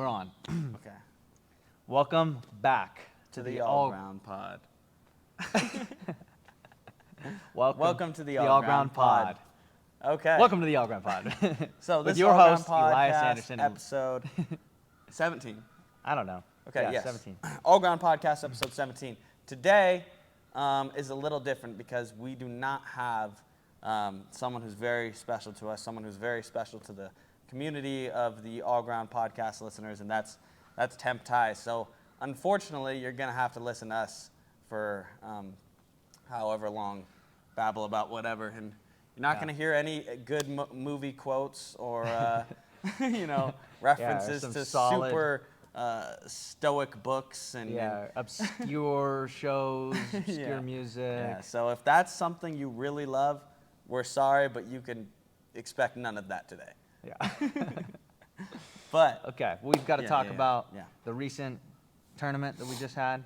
We're on. Okay. Welcome back To the ALLGROUND Pod. Welcome to the ALLGROUND Pod. Okay. Welcome to the ALLGROUND Pod. So With this your ALLGROUND host, Elias Podcast, Anderson. episode 17. I don't know. Okay, yeah, yes. 17. ALLGROUND Podcast, episode 17. Today is a little different because we do not have someone who's very special to us, someone who's very special to the community of the ALLGROUND Podcast listeners, and that's Temp. So unfortunately, you're going to have to listen to us for however long, babble about whatever, and you're not going to hear any good movie quotes or references to solid, super stoic books and obscure shows, obscure music. Yeah. So if that's something you really love, we're sorry, but you can expect none of that today. Yeah. But okay, we've got to talk about the recent tournament that we just had.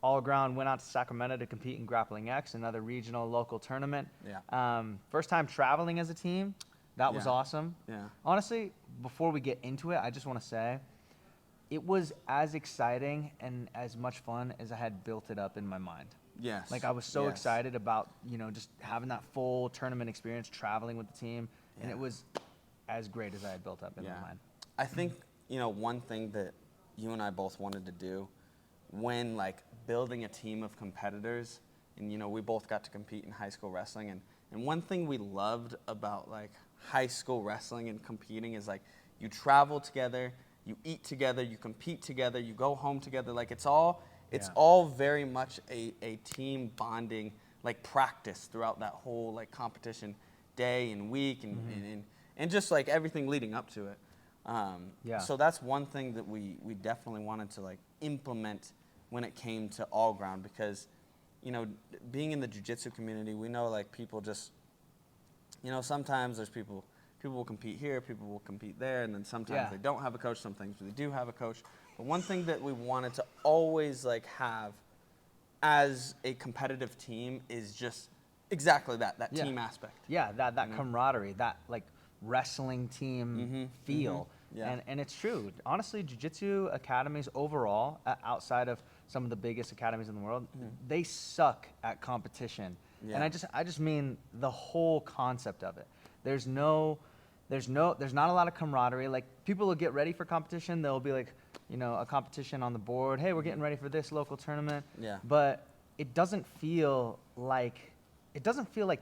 ALLGROUND went out to Sacramento to compete in Grappling X, another regional local tournament. Yeah. First time traveling as a team. That was awesome. Yeah. Honestly, before we get into it, I just want to say it was as exciting and as much fun as I had built it up in my mind. Yes. Like I was so excited about, just having that full tournament experience, traveling with the team, and it was as great as I had built up in my mind. I think, one thing that you and I both wanted to do when building a team of competitors, and we both got to compete in high school wrestling, and one thing we loved about high school wrestling and competing is you travel together, you eat together, you compete together, you go home together. It's all very much a team bonding practice throughout that whole competition day and week and just everything leading up to it. So that's one thing that we definitely wanted to implement when it came to ALLGROUND, because being in the jiu-jitsu community, we know people just sometimes there's people will compete here, people will compete there, and then sometimes they don't have a coach, sometimes they do have a coach. But one thing that we wanted to always have as a competitive team is just exactly that team aspect. Yeah, that camaraderie, that wrestling team feel. Yeah. And it's true. Honestly, jiu-jitsu academies overall, outside of some of the biggest academies in the world, they suck at competition. Yeah. And I just mean the whole concept of it. There's not a lot of camaraderie. People will get ready for competition. There'll be a competition on the board. Hey, we're getting ready for this local tournament. Yeah. But it doesn't feel like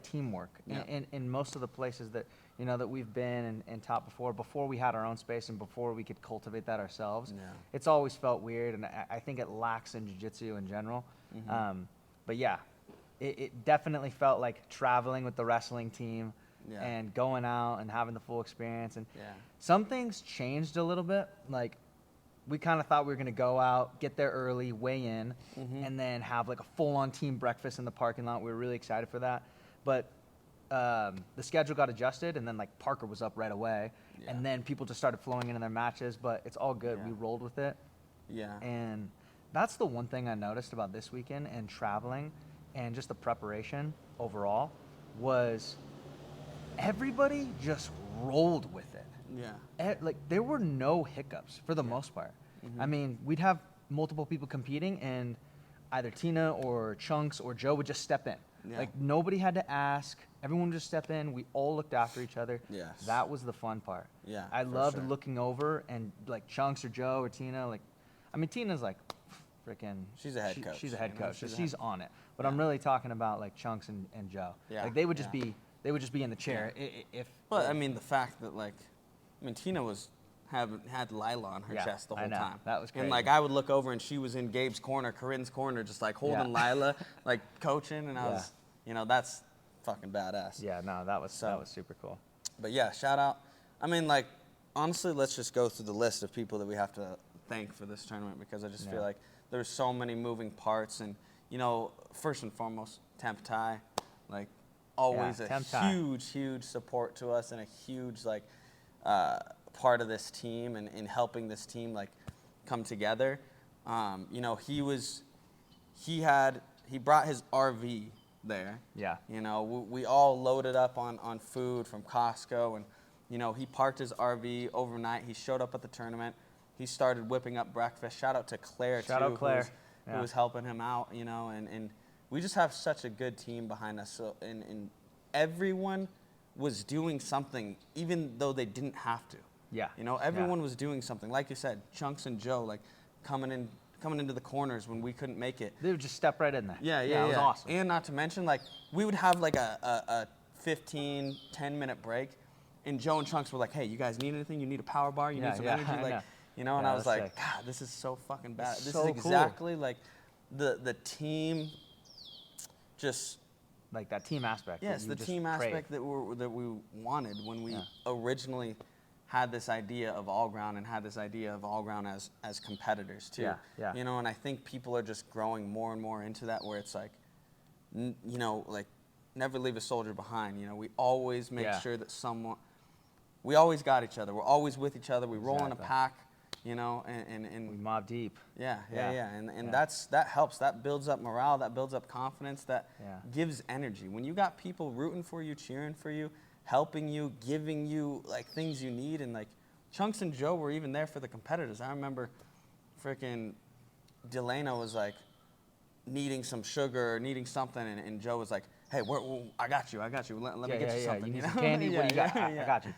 teamwork in most of the places that that we've been and taught before we had our own space and before we could cultivate that ourselves. Yeah. It's always felt weird, and I think it lacks in jiu-jitsu in general. But yeah, it definitely felt like traveling with the wrestling team and going out and having the full experience. And some things changed a little bit. We kind of thought we were going to go out, get there early, weigh in, and then have a full-on team breakfast in the parking lot. We were really excited for that. But the schedule got adjusted, and then Parker was up right away, and then people just started flowing into their matches. But it's all good. We rolled with it. Yeah. And that's the one thing I noticed about this weekend and traveling and just the preparation overall was everybody just rolled with it. Yeah. There were no hiccups for the most part. I mean, we'd have multiple people competing, and either Tina or Chunks or Joe would just step in. Yeah. Nobody had to ask. Everyone would just step in. We all looked after each other. Yes. That was the fun part. Yeah. I loved looking over and Chunks or Joe or Tina. Tina's freaking. She's a head coach. She's a head coach, so she's on it. But I'm really talking about Chunks and Joe. Yeah. They would just be in the chair if. But the fact that Tina had Lila on her chest the whole time. That was crazy. And I would look over and she was in Gabe's corner, Corinne's corner, just holding Lila, coaching, and I was, that's fucking badass. Yeah, no, that was super cool. But yeah, shout out. Honestly, let's just go through the list of people that we have to thank for this tournament, because I just feel like there's so many moving parts, and first and foremost, Temp. Always a huge support to us and a huge part of this team and in helping this team come together. He brought his RV there. Yeah. We all loaded up on food from Costco, and You know, he parked his RV overnight. He showed up at the tournament. He started whipping up breakfast. Shout out to Claire, who was helping him out, you know, and we just have such a good team behind us. So, and everyone was doing something, even though they didn't have to. Yeah. You know, everyone was doing something. Like you said, Chunks and Joe, like coming into the corners when we couldn't make it. They would just step right in there. Yeah. It was awesome. And not to mention, like, we would have like a 15, 10-minute break, and Joe and Chunks were like, hey, you guys need anything? You need a power bar? You need some energy? Like, you know, and I was like, sick. God, this is so fucking bad. It's This so is exactly like the team just... Like that team aspect. Yes, the team aspect that we wanted when we originally had this idea of All Ground and had this idea of All Ground as competitors too. Yeah. You know, and I think people are just growing more and more into that, where it's like, you know, like never leave a soldier behind. You know, we always make sure that we always got each other. We're always with each other. We roll in a pack. You know, and we mob deep. Yeah. And that helps. That builds up morale. That builds up confidence. That gives energy. When you got people rooting for you, cheering for you, helping you, giving you like things you need, and like Chunks and Joe were even there for the competitors. I remember, freaking Delano was like needing some sugar or needing something, and Joe was like, "Hey, I got you. Let me get you something. You need know? some candy? What do you got? I got you."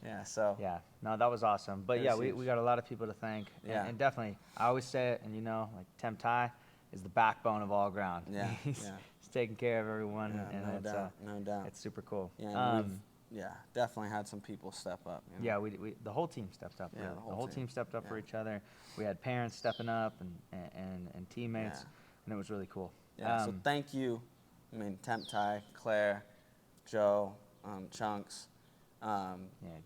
Yeah, so. Yeah, no, that was awesome. But we got a lot of people to thank. Yeah. And definitely, I always say it, and you know, like Temp is the backbone of All Ground. Yeah. He's taking care of everyone. Yeah, and no doubt. It's super cool. Yeah, definitely had some people step up. You know? Yeah, we the whole team stepped up. Yeah, really. The whole team stepped up for each other. We had parents stepping up and teammates, and it was really cool. Yeah, so thank you. I mean, Temp, Claire, Joe, Chunks.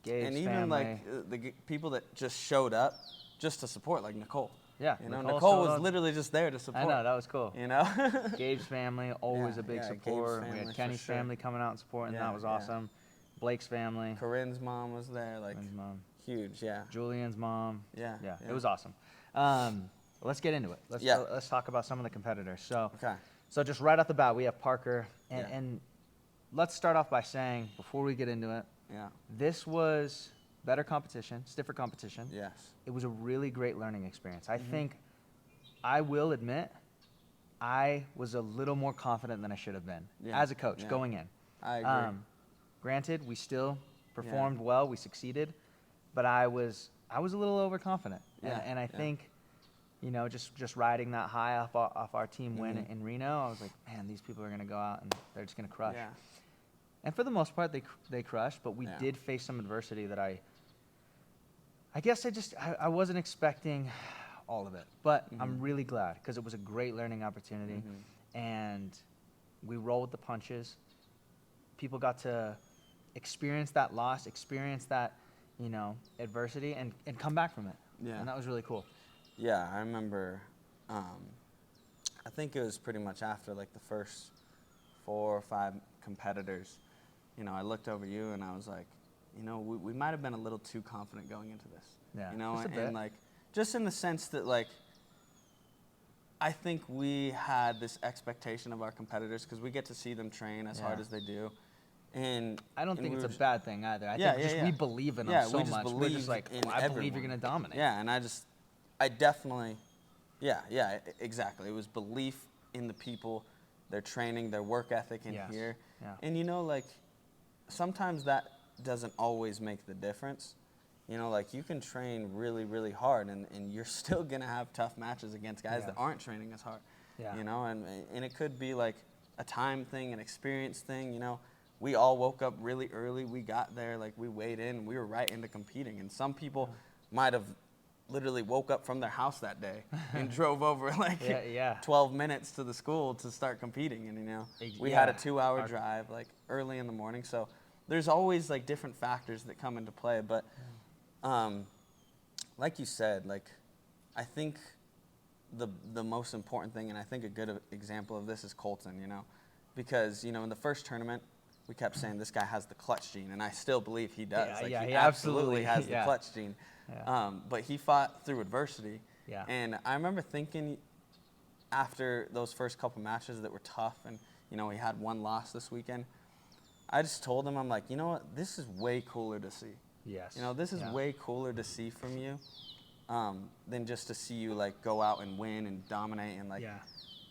Gabe's and even family. like the people that just showed up just to support, like Nicole. Yeah, you know, Nicole was literally just there to support. I know, that was cool. You know, Gabe's family, always a big support. We had Kenny's family coming out and supporting. That was awesome. Blake's family. Corinne's mom was there, like mom. Huge. Yeah. Julian's mom. Yeah. It was awesome. Let's get into it. Let's talk about some of the competitors. So just right off the bat, we have Parker, and let's start off by saying, before we get into it, this was better competition, stiffer competition. Yes. It was a really great learning experience. I think, I will admit, I was a little more confident than I should have been as a coach going in. I agree. Granted, we still performed well, we succeeded, but I was a little overconfident. And I think, you know, just riding that high off our team win in Reno, I was like, man, these people are going to go out and they're just going to crush. Yeah. And for the most part, they crushed, but we did face some adversity that I guess I wasn't expecting all of it. But I'm really glad, because it was a great learning opportunity, and we rolled with the punches. People got to experience that loss, experience that, you know, adversity, and come back from it. Yeah. And that was really cool. Yeah, I remember, I think it was pretty much after like the first 4 or 5 competitors, you know, I looked over you and I was like, you know, we might have been a little too confident going into this. Yeah. You know, and like, just in the sense that like, I think we had this expectation of our competitors, because we get to see them train as hard as they do. And I don't think it's a bad thing either. I think we believe in them so much. We're just like, I believe you're going to dominate. Yeah, and I definitely, exactly. It was belief in the people, their training, their work ethic in here. Yeah. And you know, like, sometimes that doesn't always make the difference. You know, like, you can train really, really hard, and you're still going to have tough matches against guys that aren't training as hard. Yeah. You know, and it could be like a time thing, an experience thing, you know. We all woke up really early. We got there, like, we weighed in. We were right into competing. And some people might have literally woke up from their house that day and drove over, like, 12 minutes to the school to start competing. And, you know, we had a 2-hour drive, like, early in the morning. So there's always, like, different factors that come into play. But like you said, like, I think the most important thing, and I think a good example of this is Colton, you know. Because, you know, in the first tournament, we kept saying this guy has the clutch gene, and I still believe he does. He absolutely has the clutch gene. Yeah. But he fought through adversity. Yeah. And I remember thinking after those first couple matches that were tough, and, you know, he had one loss this weekend, I just told him, I'm like, you know what, this is way cooler to see. Yes. You know, this is way cooler to see from you than just to see you, like, go out and win and dominate and, like,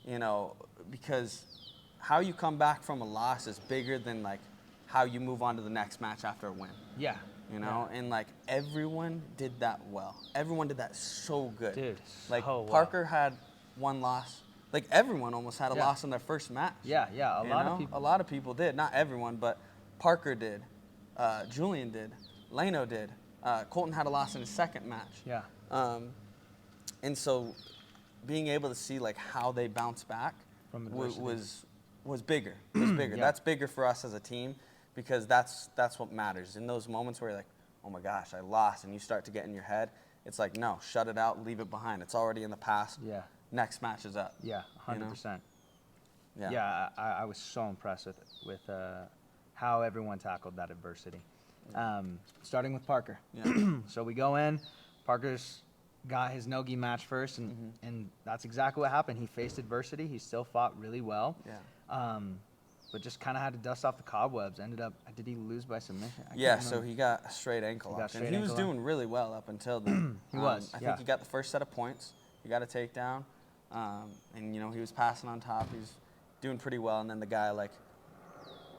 you know, because how you come back from a loss is bigger than, like, how you move on to the next match after a win. Yeah. You know, and, like, everyone did that well. Everyone did that so good. Dude, like, so well. Parker had one loss. Like, everyone almost had a loss in their first match. Yeah, a lot of people did. Not everyone, but Parker did. Julian did. Leno did. Colton had a loss in his second match. Yeah. And so being able to see, like, how they bounce back was bigger. It was bigger. That's bigger for us as a team because that's what matters. In those moments where you're like, oh my gosh, I lost, and you start to get in your head, it's like, no, shut it out, leave it behind. It's already in the past. Yeah. Next match is up. Yeah, 100%. You know? Yeah, I was so impressed with how everyone tackled that adversity. Starting with Parker. Yeah. So we go in, Parker's got his no-gi match first, and that's exactly what happened. He faced adversity. He still fought really well. Yeah. But just kind of had to dust off the cobwebs. Did he lose by submission? Yeah, so he got a straight ankle lock. And he was doing really well up until then. He was, I think he got the first set of points. He got a takedown. And, you know, he was passing on top. He was doing pretty well. And then the guy, like,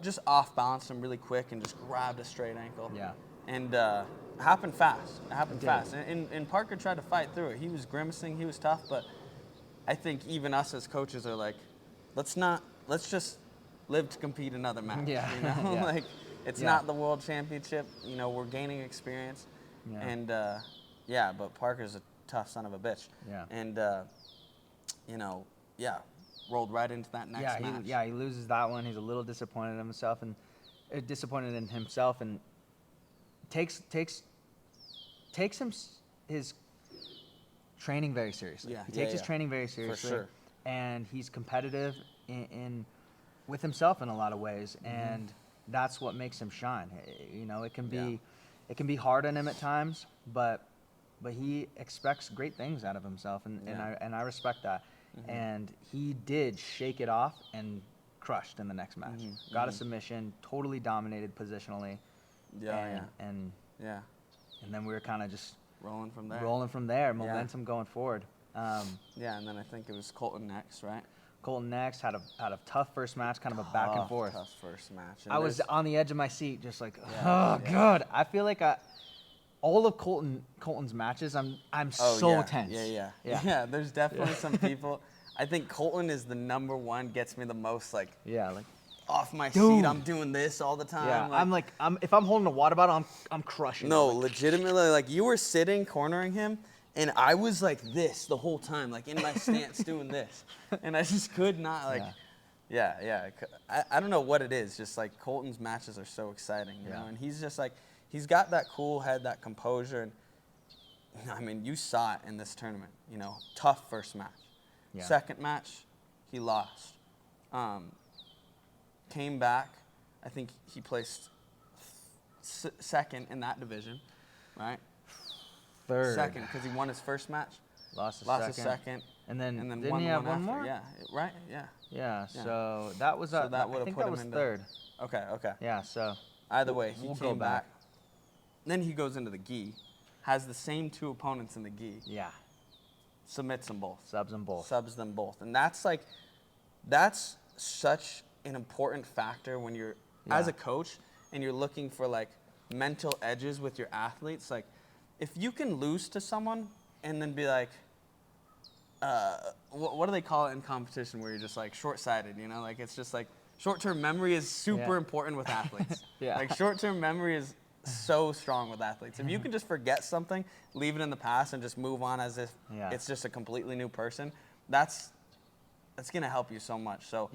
just off-balanced him really quick and just grabbed a straight ankle. Yeah. And it happened fast. It happened fast. And Parker tried to fight through it. He was grimacing. He was tough. But I think even us as coaches are like, let's just live to compete another match. Yeah. You know? Like, it's not the world championship. You know, we're gaining experience. Yeah. And, but Parker's a tough son of a bitch. Yeah. And, you know, rolled right into that next match. He loses that one. He's a little disappointed in himself and takes his training very seriously. Yeah, he takes his training very seriously. For sure. And he's competitive with himself in a lot of ways, and that's what makes him shine. You know, it can be hard on him at times, but he expects great things out of himself, and I respect that. And he did shake it off and crushed in the next match. Got a submission, totally dominated positionally. And then we were kind of just rolling from there. Momentum going forward. And then I think it was Colton next, right? Colton next had a tough first match, kind of a back and forth. Tough first match. And I was on the edge of my seat, just like, God. I feel like all of Colton's matches, I'm so tense. Yeah, there's definitely some people. I think Colton is the number one, gets me the most, like off my seat. I'm doing this all the time. Yeah, if I'm holding a water bottle, I'm crushing. No, legitimately, like, you were sitting, cornering him, and I was like this the whole time, like in my stance doing this. And I just could not, like, I don't know what it is. Just like Colton's matches are so exciting, you know? And he's just like, he's got that cool head, that composure. And I mean, you saw it in this tournament, you know, tough first match. Yeah. Second match, he lost. Came back. I think he placed second in that division, right? Third. Second, because he won his first match. Lost his second. And then didn't he have one more? Yeah, right? Yeah, so that was I think that was third. Okay. Yeah, so either way, he came back. Then he goes into the gi, has the same two opponents in the gi. Yeah. Submits them both. Subs them both. And that's such an important factor when you're, as a coach, and you're looking for, like, mental edges with your athletes. Like, if you can lose to someone and then be like, what do they call it in competition where you're just, like, short-sighted, you know? Like, it's just, like, short-term memory is super important with athletes. Like, short-term memory is so strong with athletes. If you can just forget something, leave it in the past, and just move on as if it's just a completely new person, that's going to help you so much. So,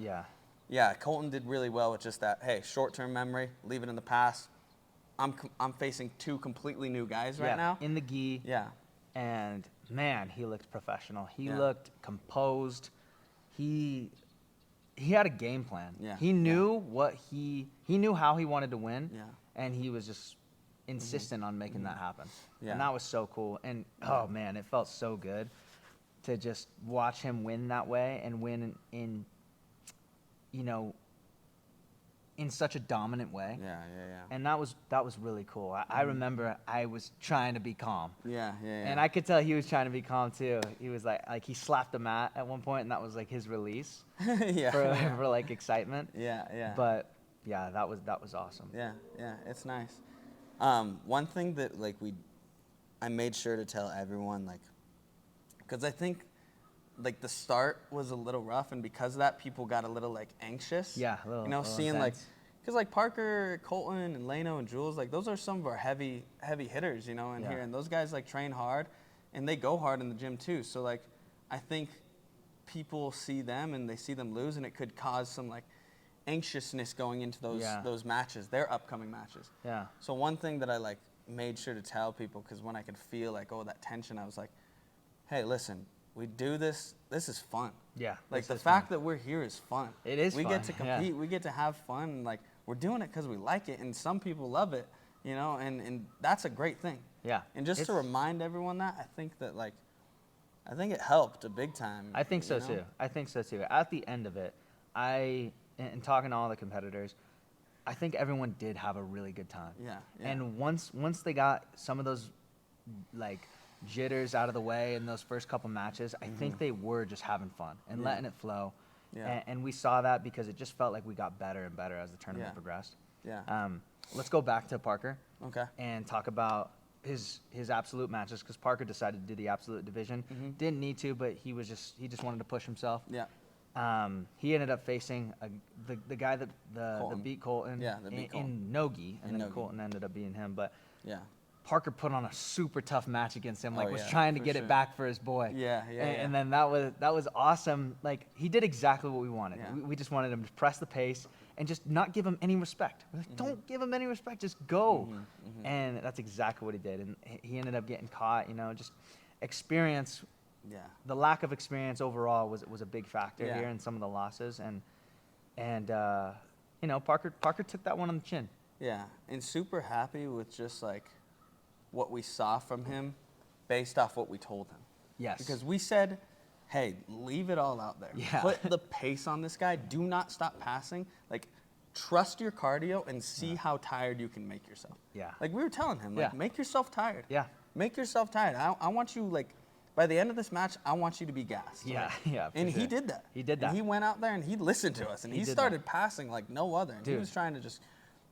Colton did really well with just that, hey, short-term memory, leave it in the past. I'm facing two completely new guys right now. In the gi. Yeah. And, man, he looked professional. He looked composed. He had a game plan. Yeah. He knew he knew how he wanted to win. Yeah. And he was just insistent on making that happen. Yeah. And that was so cool. And, oh, man, it felt so good to just watch him win that way and win in you know, in such a dominant way. Yeah. And that was really cool. I remember I was trying to be calm. Yeah. And I could tell he was trying to be calm too. He was like he slapped the mat at one point, and that was like his release for like excitement. Yeah. But yeah, that was awesome. Yeah, it's nice. One thing that like I made sure to tell everyone, like, because I think like the start was a little rough, and because of that, people got a little like anxious. Yeah, a little seeing intense. like, because like Parker, Colton, and Leno and Jules, like those are some of our heavy hitters, in here, and those guys like train hard, and they go hard in the gym too. So like, I think people see them and they see them lose, and it could cause some like anxiousness going into those matches, their upcoming matches. Yeah. So one thing that I like made sure to tell people, because when I could feel like that tension, I was like, hey, listen, we do this. This is fun. Yeah. Like the fact that we're here is fun. It is. We fun. get to compete. We get to have fun. And like we're doing it because we like it, and some people love it. And that's a great thing. Yeah. And just to remind everyone that, I think it helped a big time. I think so too. At the end of it, and talking to all the competitors, I think everyone did have a really good time. Yeah. And once they got some of those like jitters out of the way in those first couple matches, I think they were just having fun and letting it flow. Yeah. And we saw that because it just felt like we got better and better as the tournament progressed. Yeah. Let's go back to Parker. Okay. And talk about his absolute matches, because Parker decided to do the absolute division. Didn't need to, but he just wanted to push himself. Yeah. He ended up facing the guy that beat Colton in Nogi, and then Colton ended up beating him. But Parker put on a super tough match against him, was trying to get it back for his boy. And then that was awesome. Like, he did exactly what we wanted. Yeah. We just wanted him to press the pace and just not give him any respect. We're like, don't give him any respect, just go. And that's exactly what he did. And he ended up getting caught, just experience. Yeah. The lack of experience overall was a big factor here in some of the losses, and Parker took that one on the chin. Yeah, and super happy with just like what we saw from him based off what we told him. Yes. Because we said, hey, leave it all out there. Yeah. Put the pace on this guy. Do not stop passing. Like, trust your cardio and see how tired you can make yourself. Yeah. Like we were telling him, like, make yourself tired. Yeah. Make yourself tired. I want you, like, by the end of this match, I want you to be gassed. Yeah, like, and he did that. He did that. And he went out there and he listened to us, and he started passing like no other. And he was trying to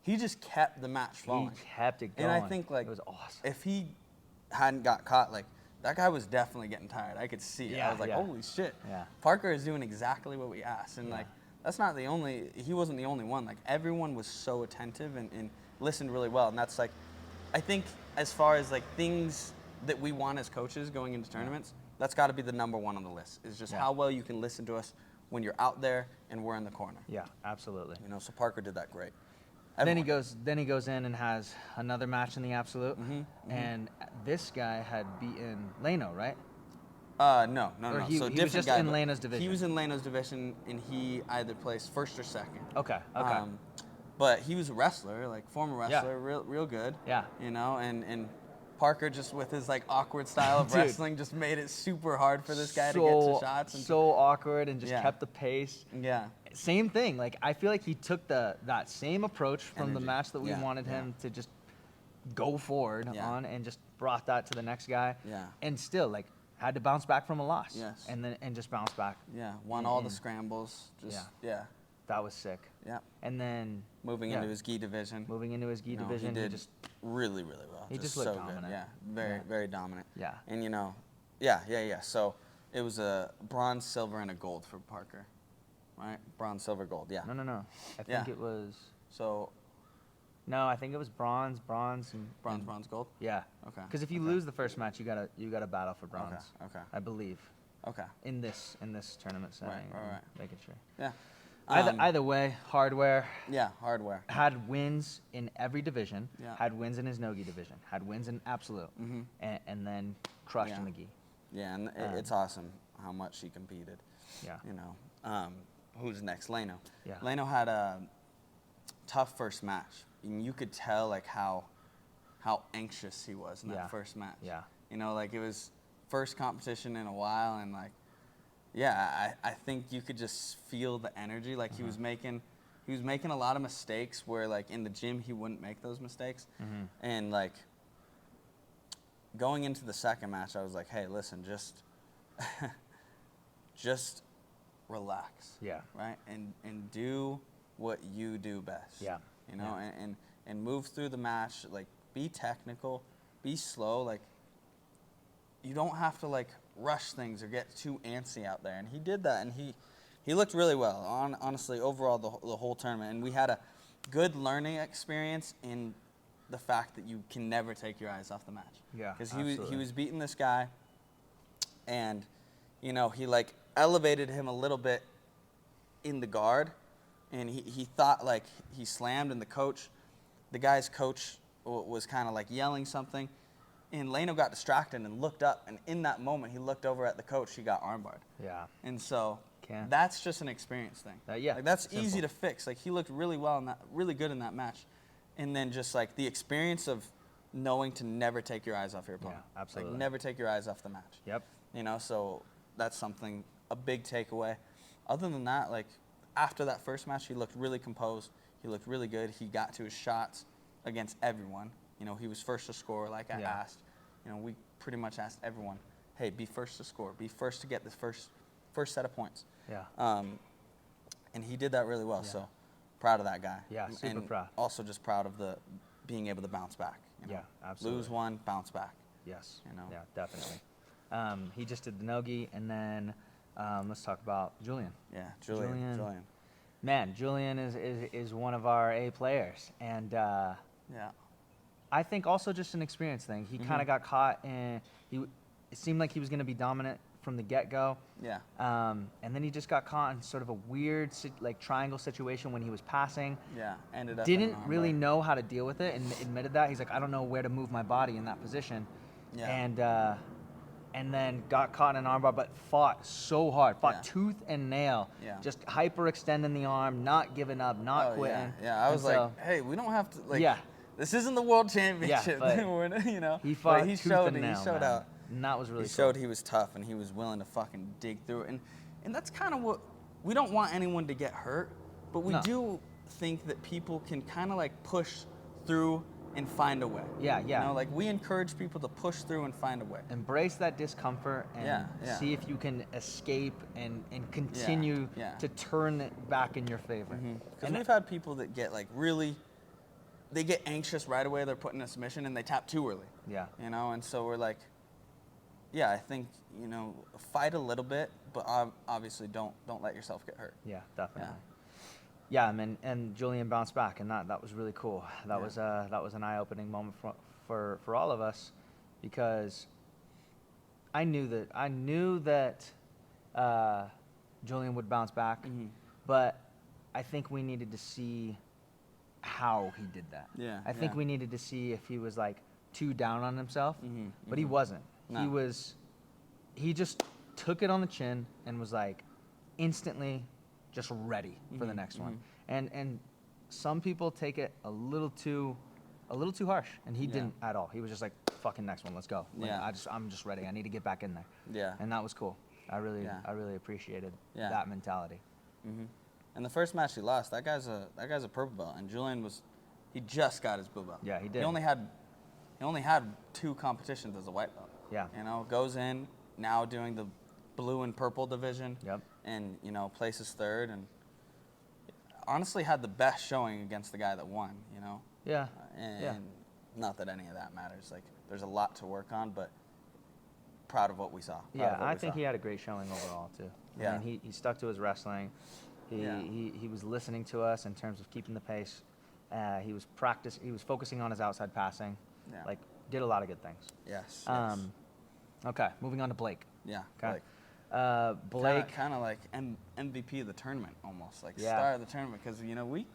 he just kept the match flowing. He kept it going. And I think, like, it was awesome. If he hadn't got caught, like, that guy was definitely getting tired. I could see it. I was like, holy shit. Yeah. Parker is doing exactly what we asked. And, like, that's not the only, he wasn't the only one. Like, everyone was so attentive and listened really well. And that's, like, I think as far as, like, things that we want as coaches going into tournaments, that's got to be the number one on the list, is just how well you can listen to us when you're out there and we're in the corner. Yeah, absolutely. So Parker did that great. Everyone. Then he goes in and has another match in the absolute, and this guy had beaten Leno, right? No. He so was different just guy, in Leno's division. He was in Leno's division, and he either placed first or second. Okay. But he was a wrestler, like former wrestler, real good. Yeah. And Parker, just with his like awkward style of wrestling, just made it super hard for this guy to get to shots. And so awkward, and just kept the pace. Yeah. Same thing. Like, I feel like he took that same approach from the match that we wanted him to just go forward on, and just brought that to the next guy. Yeah. And still, like, had to bounce back from a loss. Yes. And just bounce back. Yeah. Won all the scrambles. That was sick. Yeah. And then moving into his gi division. He did just really, really well. He just looked so dominant. good. Yeah. Very, very dominant. Yeah. And So it was a bronze, silver, and a gold for Parker. Right? Bronze, silver, gold. Yeah. No. I think it was. So. No, I think it was bronze, and bronze, gold. Yeah. Okay. Because if you lose the first match, you gotta battle for bronze. Okay. I believe. Okay. In this tournament setting. Right. Making sure. Yeah. Either way, hardware. Yeah, hardware. Had wins in every division. Yeah. Had wins in his no-gi division. Had wins in absolute. And then crushed in the gi. Yeah, and it's awesome how much he competed. Yeah. Who's next? Leno. Yeah. Leno had a tough first match. And you could tell like how anxious he was in that first match. Yeah. Like it was first competition in a while, and like, I think you could just feel the energy. Like he was making he was making a lot of mistakes where, like, in the gym, he wouldn't make those mistakes. Mm-hmm. And, like, going into the second match, I was like, hey, listen, just relax. Yeah. Right? And do what you do best. Yeah. You know, and move through the match. Like, be technical, be slow. Like, you don't have to, like, rush things or get too antsy out there. And he did that, and he looked really well, honestly, overall, the whole tournament. And we had a good learning experience in the fact that you can never take your eyes off the match. Yeah, because absolutely. he was beating this guy, and, you know, he, like, elevated him a little bit in the guard, and he thought, like, he slammed, and the guy's coach was kind of, like, yelling something, and Leno got distracted and looked up, and in that moment, he looked over at the coach. He got armbarred. Yeah. And so Can't. that's just an experience thing. Yeah. Like, that's simple. easy to fix. Like, he looked really good in that match. And then just, like, the experience of knowing to never take your eyes off your opponent. Yeah, absolutely. Like, never take your eyes off the match. Yep. You know, so that's something, a big takeaway. Other than that, like, after that first match, he looked really composed. He looked really good. He got to his shots against everyone. You know, he was first to score, like I asked. You know, we pretty much asked everyone, hey, be first to score. Be first to get this first set of points. Yeah. And he did that really well. Yeah. So proud of that guy. Yeah, super and proud. Also just proud of being able to bounce back. You know? Yeah, absolutely. Lose one, bounce back. Yes. You know? Yeah, definitely. He just did the nogi, and then let's talk about Julian. Yeah, Julian. Man, Julian is one of our A players, and Yeah. I think also just an experience thing. He kind of got caught, and it seemed like he was going to be dominant from the get-go. Yeah. And then he just got caught in sort of a weird like triangle situation when he was passing. Yeah. Ended up Didn't really know how to deal with it, and admitted that. He's like, I don't know where to move my body in that position. Yeah. And then got caught in an armbar, but fought so hard, tooth and nail, just hyperextending the arm, not giving up, not quitting. Yeah. I was like, hey, we don't have to, like, this isn't the world championship. Yeah, We're, you know, he fought he tooth showed, and nail, he showed man. out. And that was really He cool. showed he was tough, and he was willing to fucking dig through it. And that's kind of what, we don't want anyone to get hurt, but we do think that people can kind of, like, push through and find a way. Yeah. You know, like, we encourage people to push through and find a way. Embrace that discomfort and see if you can escape and continue to turn it back in your favor. Because we've had people that get, like, really, they get anxious right away. They're put in a submission and they tap too early. Yeah. You know, and so we're like, I think, you know, fight a little bit, but obviously don't let yourself get hurt. Yeah, definitely. Yeah, and Julian bounced back, and that was really cool. That was an eye-opening moment for all of us, because I knew that Julian would bounce back, but I think we needed to see how he did that. Yeah. I think we needed to see if he was, like, too down on himself, but he wasn't. No. He just took it on the chin and was, like, instantly just ready for the next one. And some people take it a little too harsh, and he didn't at all. He was just like, fucking next one, let's go. Like, I'm just ready. I need to get back in there. Yeah. And that was cool. I really appreciated that mentality. And the first match he lost, that guy's a purple belt, and Julian he just got his blue belt. Yeah, he did. He only had 2 competitions as a white belt. Yeah. You know, goes in now doing the blue and purple division. Yep. And, you know, places third, and honestly had the best showing against the guy that won, you know? Yeah. And not that any of that matters. Like, there's a lot to work on, but proud of what we saw. I think he had a great showing overall, too. Yeah. And he stuck to his wrestling. He was listening to us in terms of keeping the pace. He was focusing on his outside passing. Yeah. Like, did a lot of good things. Yes. Okay, moving on to Blake. Yeah. Okay. Like, Blake. Kind of like MVP of the tournament, almost. Like, Yeah. star of the tournament, because, you know, we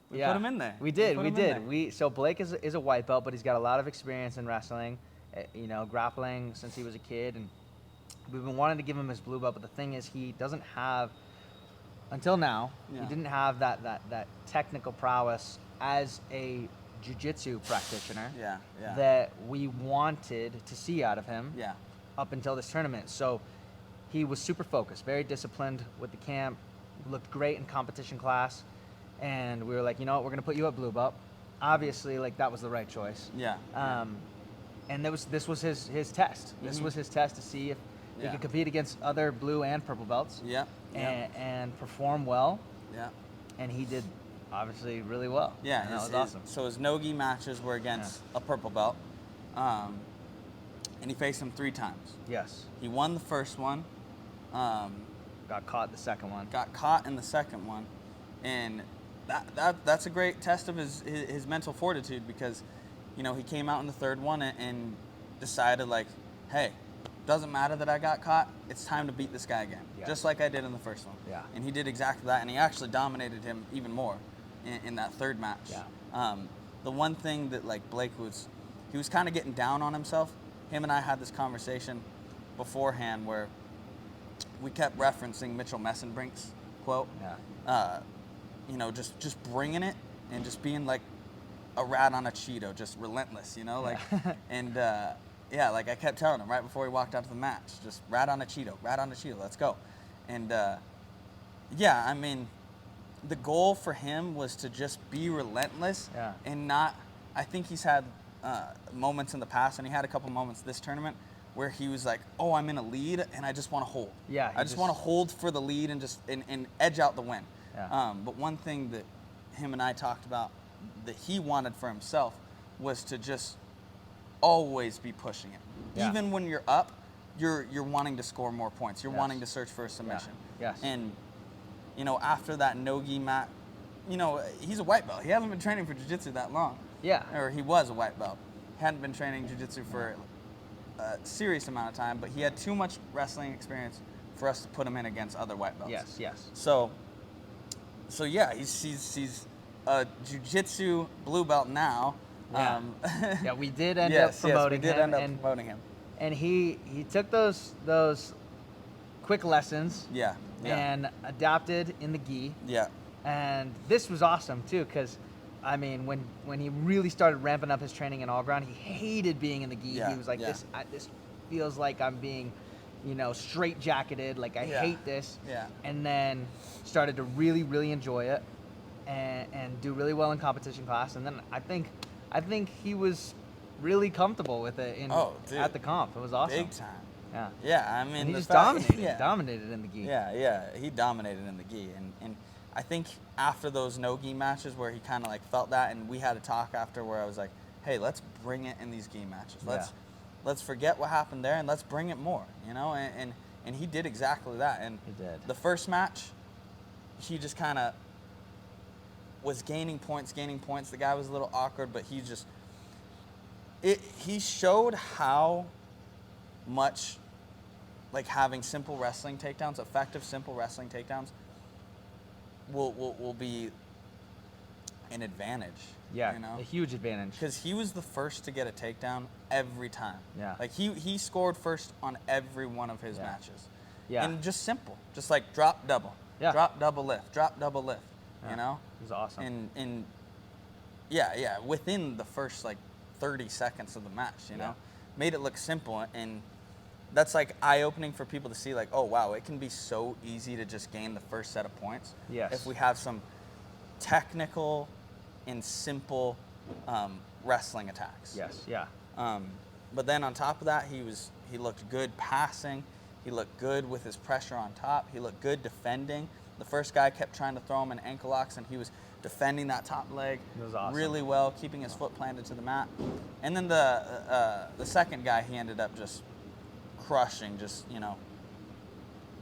put him in there. We did. So Blake is a white belt, but he's got a lot of experience in wrestling, you know, grappling since he was a kid, and we've been wanting to give him his blue belt, but the thing is, he doesn't have, until now, he didn't have that technical prowess as a jiu-jitsu practitioner that we wanted to see out of him up until this tournament. So he was super focused, very disciplined with the camp, looked great in competition class, and we were like, you know what, we're gonna put you at blue belt. Obviously, like that was the right choice. Yeah. And this was his test. This was his test to see if he could compete against other blue and purple belts. Yeah. And perform well. Yeah. And he did obviously really well. Yeah, and that was awesome. So his no-gi matches were against a purple belt, and he faced him 3 times. Yes. He won the first one. Got caught the second one. Got caught in the second one, and that's a great test of his mental fortitude, because, you know, he came out in the third one and decided, like, hey, doesn't matter that I got caught, it's time to beat this guy again, just like I did in the first one. Yeah. And he did exactly that, and he actually dominated him even more in that third match. Yeah. The one thing that, like, Blake he was kind of getting down on himself. Him and I had this conversation beforehand where we kept referencing Mitchell Messenbrink's quote. Yeah. You know, just bringing it and just being like a rat on a Cheeto, just relentless, you know, like, and yeah, like I kept telling him right before he walked out to the match, just rat on a Cheeto, let's go. And yeah, I mean, the goal for him was to just be relentless and not, I think he's had moments in the past, and he had a couple moments this tournament where he was like, oh, I'm in a lead and I just want to hold. Yeah. I just want to hold for the lead and just and edge out the win. Yeah. But one thing that him and I talked about that he wanted for himself was to just always be pushing it. Yeah. Even when you're up, you're wanting to score more points. You're wanting to search for a submission. Yeah. Yes. And, you know, after that no-gi mat, you know, he's a white belt. He hasn't been training for jiu-jitsu that long. Yeah. Or he was a white belt. Hadn't been training jiu-jitsu for a serious amount of time, but he had too much wrestling experience for us to put him in against other white belts. Yes. So yeah, he's a jiu-jitsu blue belt now. Yeah. Yeah, we did end up promoting him. Yes, we did end up promoting him. And he took those quick lessons. Yeah. And adapted in the gi. Yeah. And this was awesome too, because I mean, when he really started ramping up his training in ALLGROUND, he hated being in the gi. Yeah. He was like, this feels like I'm being, you know, straight jacketed. Like I hate this. Yeah. And then started to really, really enjoy it, and do really well in competition class. And then I think he was really comfortable with it at the comp. It was awesome. Big time. Yeah. Yeah, I mean, and he just dominated. Dominated in the gi. Yeah, he dominated in the gi, and I think after those no-gi matches where he kind of like felt that, and we had a talk after where I was like, hey, let's bring it in these gi matches. Let's forget what happened there and let's bring it more, you know? And he did exactly that. And he did. The first match, he just kind of was gaining points. The guy was a little awkward, but he showed how much like having simple wrestling takedowns, effective simple wrestling takedowns, will be an advantage. Yeah, you know? a huge advantage. Because he was the first to get a takedown every time. Yeah. Like he scored first on every one of his matches. Yeah. And just simple, just like drop double, drop double lift, drop double lift. Yeah. You know. It was awesome. And yeah, within the first like 30 seconds of the match, you know, made it look simple, and that's like eye-opening for people to see, like, oh wow, it can be so easy to just gain the first set of points. Yes. If we have some technical and simple wrestling attacks. Yes. Yeah. But then on top of that, he looked good passing. He looked good with his pressure on top. He looked good defending. The first guy kept trying to throw him in ankle locks, and he was defending that top leg really well, keeping his foot planted to the mat. And then the second guy, he ended up just crushing, just, you know,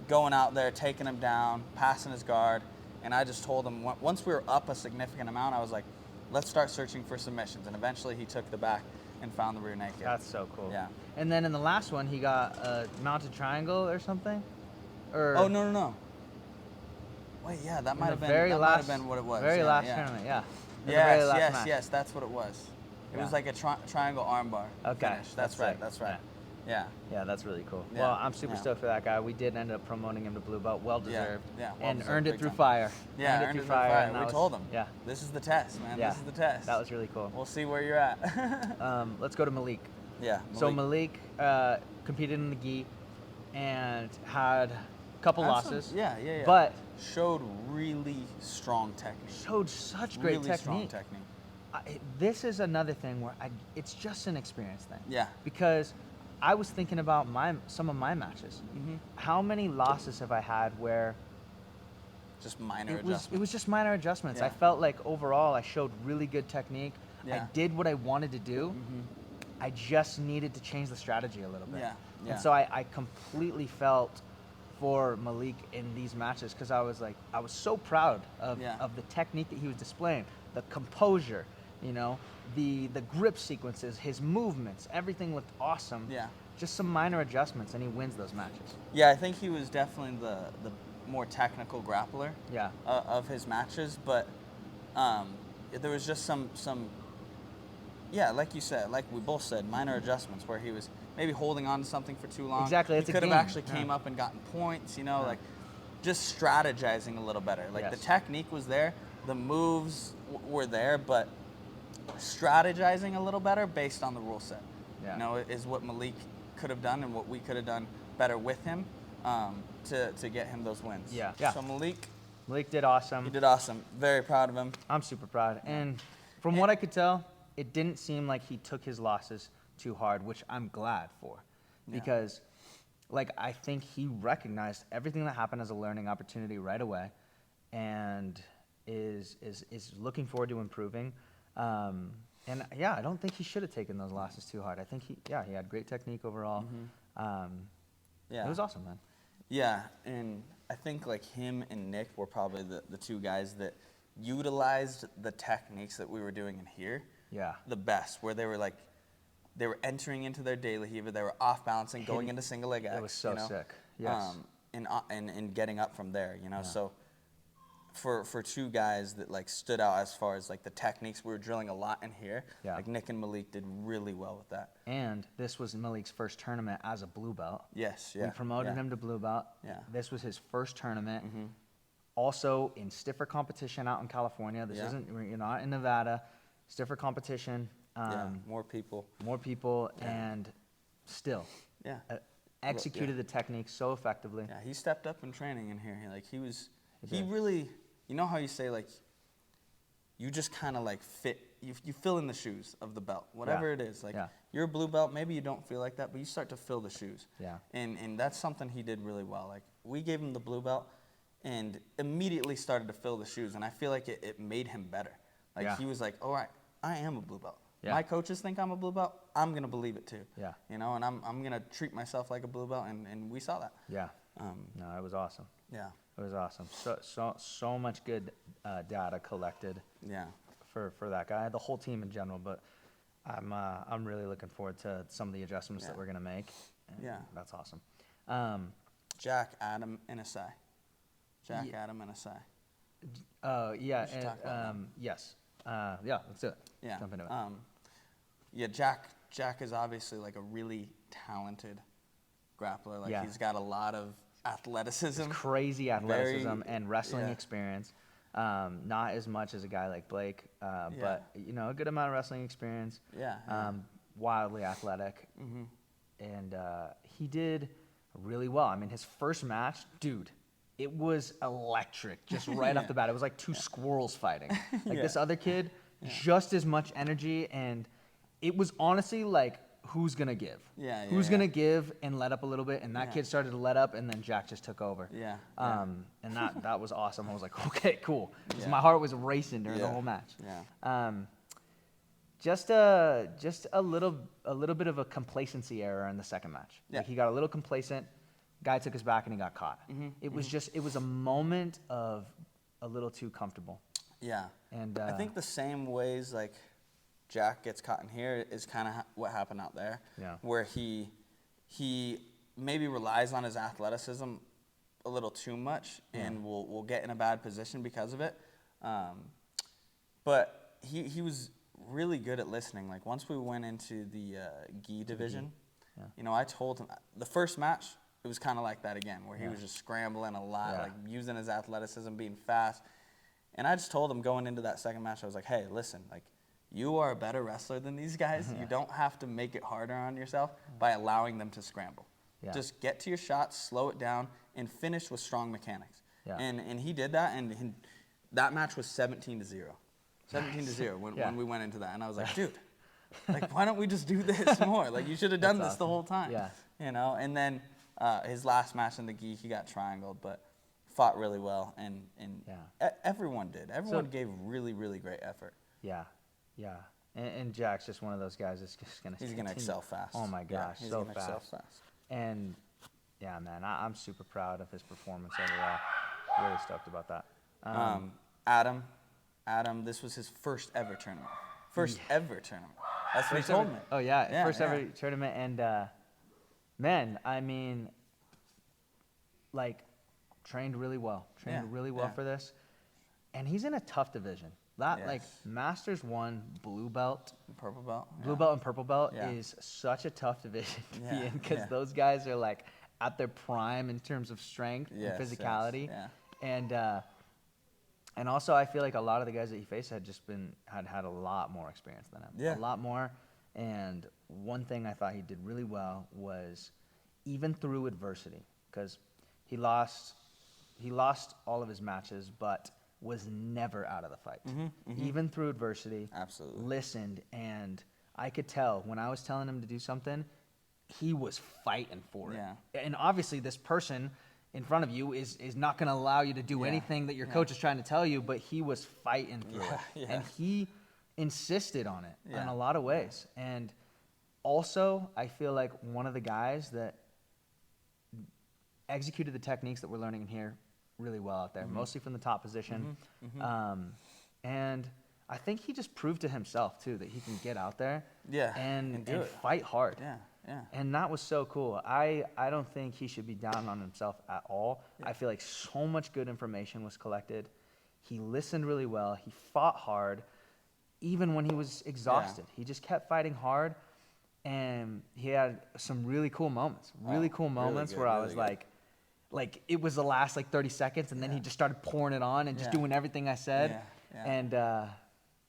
going out there, taking him down, passing his guard. And I just told him, once we were up a significant amount, I was like, let's start searching for submissions. And eventually he took the back and found the rear naked. That's so cool. Yeah. And then in the last one, he got a mounted triangle or something? Or oh, no. Wait, yeah, that might have been what it was. Very last tournament, yeah. Yes, that's what it was. It was like a triangle armbar. Okay. Finish. That's right. Yeah. Yeah, that's really cool. Yeah. Well, I'm super stoked for that guy. We did end up promoting him to blue belt, well deserved. Yeah. And earned it through time. fire. Yeah, earned it through fire. We told him. Yeah. This is the test, man. Yeah. This is the test. That was really cool. We'll see where you're at. Let's go to Malik. Yeah. So Malik competed in the gi and had couple Had losses. Yeah. But showed really strong technique. showed such great Really strong technique. technique. This is another thing where it's just an experience thing. Yeah. Because I was thinking about some of my matches. How many losses have I had where Just minor it adjustments. was just minor adjustments. Yeah. I felt like overall I showed really good technique. I Yeah. did what I wanted to do. I just needed to change the strategy a little bit. Yeah. And so I completely felt for Malik in these matches because I was so proud of the technique that he was displaying, the composure, you know, the grip sequences, his movements, everything looked awesome. Yeah. Just some minor adjustments and he wins those matches. Yeah, I think he was definitely the more technical grappler. Yeah. Of his matches, but there was just some like you said, like we both said, minor adjustments where he was maybe holding on to something for too long. Exactly, it's he a could have game. actually came up and gotten points, you know, like just strategizing a little better. Like the Yes. technique was there, the moves were there, but strategizing a little better based on the rule set. Yeah. You know, is what Malik could have done and what we could have done better with him to get him those wins. Yeah. So Malik did awesome. he did awesome. Very proud of him. I'm super proud. And from what I could tell, it didn't seem like he took his losses too hard, which I'm glad for. Because like I think he recognized everything that happened as a learning opportunity right away and is looking forward to improving. And yeah, I don't think he should have taken those losses too hard. I think he had great technique overall. It was awesome, man. Yeah, and I think like him and Nick were probably the two guys that utilized the techniques that we were doing in here the best, where they were entering into their daily heaver, they were off balancing, going into single leg X. It was so you know? sick. Yes. And getting up from there, you know. So for two guys that like stood out as far as like the techniques, we were drilling a lot in here. Yeah. Like Nick and Malik did really well with that. And this was Malik's first tournament as a blue belt. Yes, We promoted him to blue belt. Yeah. This was his first tournament. Also in stiffer competition out in California. This isn't, you're not in Nevada. Stiffer competition. More people. More people, and still executed the technique so effectively. Yeah, he stepped up in training in here. He really, you know how you say like, you just kind of like fit, you fill in the shoes of the belt, whatever it is. Like you're a blue belt, maybe you don't feel like that, but you start to fill the shoes. Yeah. And that's something he did really well. Like we gave him the blue belt and immediately started to fill the shoes, and I feel like it made him better. Like he was like, all right, I am a blue belt. Yeah. My coaches think I'm a blue belt, I'm gonna believe it too. Yeah. You know, and I'm gonna treat myself like a blue belt, and we saw that. Yeah. No, it was awesome. Yeah. It was awesome. So much good data collected. Yeah. For that guy, the whole team in general, but I'm really looking forward to some of the adjustments that we're gonna make. And that's awesome. Jack, Adam, and Asai. Jack, Adam, and Asai. Yeah, should talk about them. yes. Yeah, let's do it. Yeah. Jump into it. Yeah, Jack is obviously like a really talented grappler. Like he's got a lot of athleticism. Crazy athleticism Very- and wrestling yeah. experience. Not as much as a guy like Blake, but you know, a good amount of wrestling experience. Yeah. Wildly athletic, and he did really well. I mean, his first match, dude, it was electric. Just right off the bat, it was like two squirrels fighting. Like this other kid, just as much energy, and it was honestly like, who's gonna give? Who's gonna give and let up a little bit? And that kid started to let up, and then Jack just took over. And that was awesome. I was like, okay, cool. 'Cause my heart was racing during the whole match. Just a little bit of a complacency error in the second match. Like he got a little complacent. Guy took his back and he got caught. It was a moment of a little too comfortable. Yeah. And I think the same ways like Jack gets caught in here is kind of what happened out there. Yeah. Where he maybe relies on his athleticism a little too much and will get in a bad position because of it. But he was really good at listening. Like once we went into the gi division, you know, I told him the first match, it was kind of like that again, where he was just scrambling a lot, like using his athleticism, being fast. And I just told him going into that second match, I was like, hey, listen, like you are a better wrestler than these guys. You don't have to make it harder on yourself by allowing them to scramble. Just get to your shots, slow it down, and finished with strong mechanics. Yeah. And he did that, and that match was 17-0. 17-0 when we went into that. And I was like, dude, like, why don't we just do this more? Like, you should have done this the whole time. Yeah. You know, and then his last match in the gi, he got triangled, but fought really well, and everyone did. Everyone gave really, really great effort. Yeah, yeah. And Jack's just one of those guys that's just gonna. He's gonna excel fast. Oh my gosh, he's so gonna excel fast. And yeah, man, I'm super proud of his performance overall. Really stoked about that. Adam, this was his first ever tournament. First ever tournament. That's what he told me. Oh yeah, first ever tournament, and man, I mean, like, trained really well for this, and he's in a tough division. Like Masters 1 blue belt, purple belt, blue belt and purple belt is such a tough division to be in, because those guys are like at their prime in terms of strength and physicality, and also I feel like a lot of the guys that he faced had a lot more experience than him, a lot more. And one thing I thought he did really well was, even through adversity, because he lost all of his matches, but was never out of the fight. Even through adversity, absolutely listened, and I could tell when I was telling him to do something, he was fighting for it. And obviously this person in front of you is not going to allow you to do anything that your coach is trying to tell you, but he was fighting through it. And he insisted on it in a lot of ways. And also, I feel like one of the guys that executed the techniques that we're learning in here really well out there, mostly from the top position. And I think he just proved to himself too that he can get out there and fight hard. And that was so cool. I don't think he should be down on himself at all. I feel like so much good information was collected. He listened really well. He fought hard, even when he was exhausted. He just kept fighting hard, and he had some really cool moments. Really good, where I was like it was the last like 30 seconds, and then he just started pouring it on and just doing everything I said. And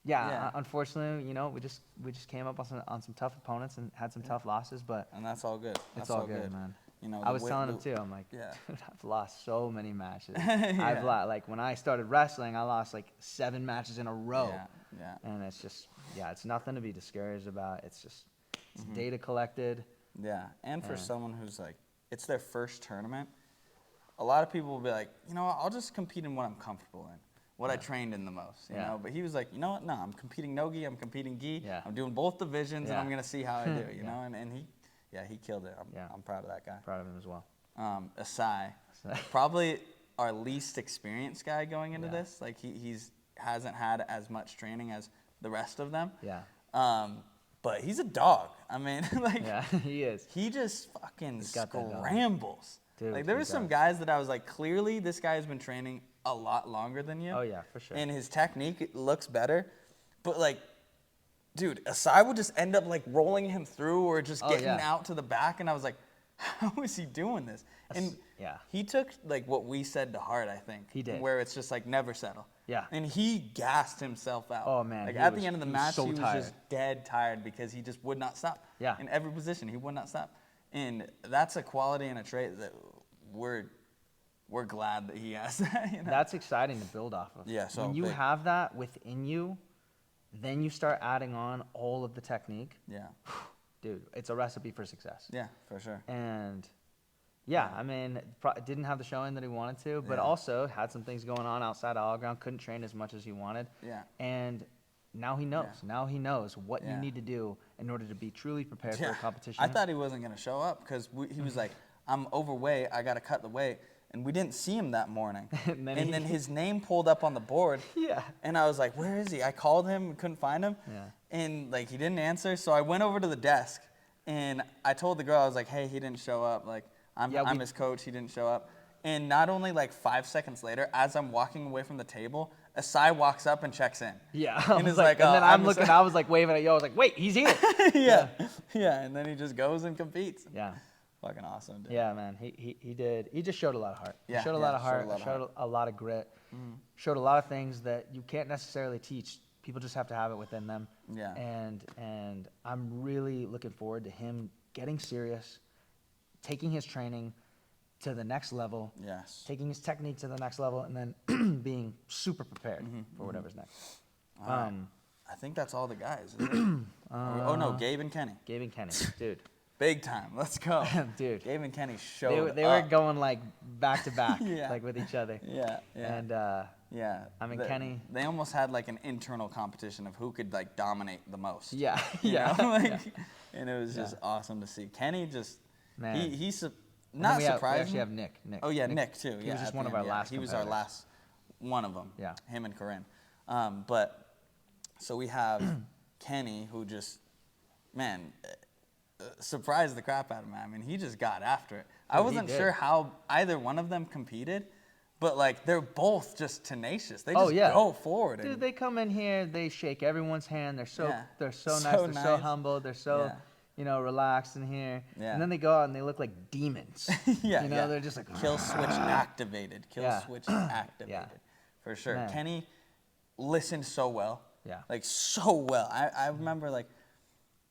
unfortunately, you know, we just came up on some tough opponents and had some tough losses, and that's all good. It's all good, man. You know, I was telling him too. I'm like, dude, I've lost so many matches. Like when I started wrestling, I lost like 7 matches in a row. And it's just, it's nothing to be discouraged about. It's just data collected. And for someone who's like, it's their first tournament, a lot of people will be like, you know what, I'll just compete in what I'm comfortable in, what I trained in the most, you know. But he was like, you know what, no, I'm competing no-gi, I'm competing gi, I'm doing both divisions, and I'm going to see how I do, you know. And he killed it. I'm proud of that guy. Proud of him as well. Asai, probably our least experienced guy going into this. Like, he's hasn't had as much training as the rest of them. But he's a dog. I mean, like, he is. He just fucking scrambles. Dude, like, there were some guys that I was like, clearly this guy has been training a lot longer than you. Oh yeah, for sure. And his technique looks better, but like, dude, Asai would just end up like rolling him through or just getting out to the back, and I was like, how is he doing this? And he took like what we said to heart, I think. He did. Where it's just like, never settle. And he gassed himself out. Oh man. Like at the end of the match, he was just dead tired because he just would not stop. In every position, he would not stop. And that's a quality and a trait that we're glad that he has that. You know? That's exciting to build off of. So when you have that within you, then you start adding on all of the technique. Dude, it's a recipe for success. For sure. And I mean, didn't have the showing that he wanted to, but also had some things going on outside of All Ground, couldn't train as much as he wanted. And now he knows. Now he knows what you need to do in order to be truly prepared for a competition. I thought he wasn't going to show up because he was like, I'm overweight, I got to cut the weight. And we didn't see him that morning. and then his name pulled up on the board. And I was like, where is he? I called him, couldn't find him. And like, he didn't answer. So I went over to the desk and I told the girl, I was like, hey, he didn't show up. Like, I'm his coach, he didn't show up. And not only like 5 seconds later, as I'm walking away from the table, Asai walks up and checks in. And is like, and then I'm looking, I was like waving at you. I was like, wait, he's here. And then he just goes and competes. Fucking awesome, dude. Man, he did. He just showed a lot of heart. He showed a lot of heart. Showed a lot of grit. Showed a lot of things that you can't necessarily teach. People just have to have it within them. And I'm really looking forward to him getting serious, taking his training to the next level. Yes. Taking his technique to the next level, and then being super prepared for whatever's next. I think that's all the guys. Isn't it? Oh no, Gabe and Kenny. Gabe and Kenny, dude. Big time. Let's go. Dude. Gabe and Kenny showed They up. were going like back to back, Yeah. like with each other. Yeah. And Yeah. I mean, Kenny. They almost had like an internal competition of who could like dominate the most. Yeah. You Yeah. know? Like, Yeah. And it was just awesome to see. Kenny just, Man. he's And not then we surprising. actually have Nick. Oh yeah, Nick too. He was just at one the of our end, last He was our competitors. last one of them. Yeah. Him and Corinne. But so we have Kenny, who just, man, surprised the crap out of him. I mean, he just got after it. I wasn't sure how either one of them competed, but like they're both just tenacious. They just go forward. Dude, they come in here, they shake everyone's hand. They're so Yeah. they're so nice. So They're so nice. humble. They're so relaxed in here. Yeah. And then they go out and they look like demons. They're just like kill switch activated. Kill switch activated. For sure. Man. Kenny listened so well. Yeah. Like so well. I remember like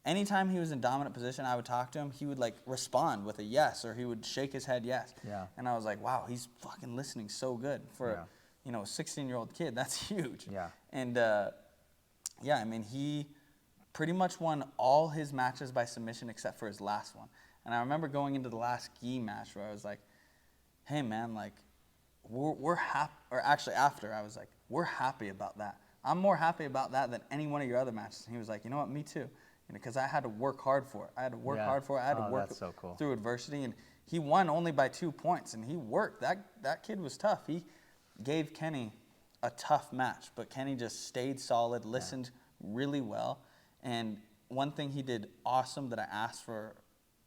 anytime he was in dominant position, I would talk to him, he would like respond with a yes, or he would shake his head yes. Yeah. And I was like, wow, he's fucking listening so good for a 16-year-old kid. That's huge. Yeah. And I mean, he pretty much won all his matches by submission except for his last one. And I remember going into the last gi match where I was like, hey man, like we're happy, or actually after I was like, we're happy about that. I'm more happy about that than any one of your other matches. And he was like, you know what, me too. Because I had to work hard for it. I had to work hard for it. I had to work that's so cool. through adversity. And he won only by 2 points. And he worked. That kid was tough. He gave Kenny a tough match. But Kenny just stayed solid, listened really well. And one thing he did awesome that I asked for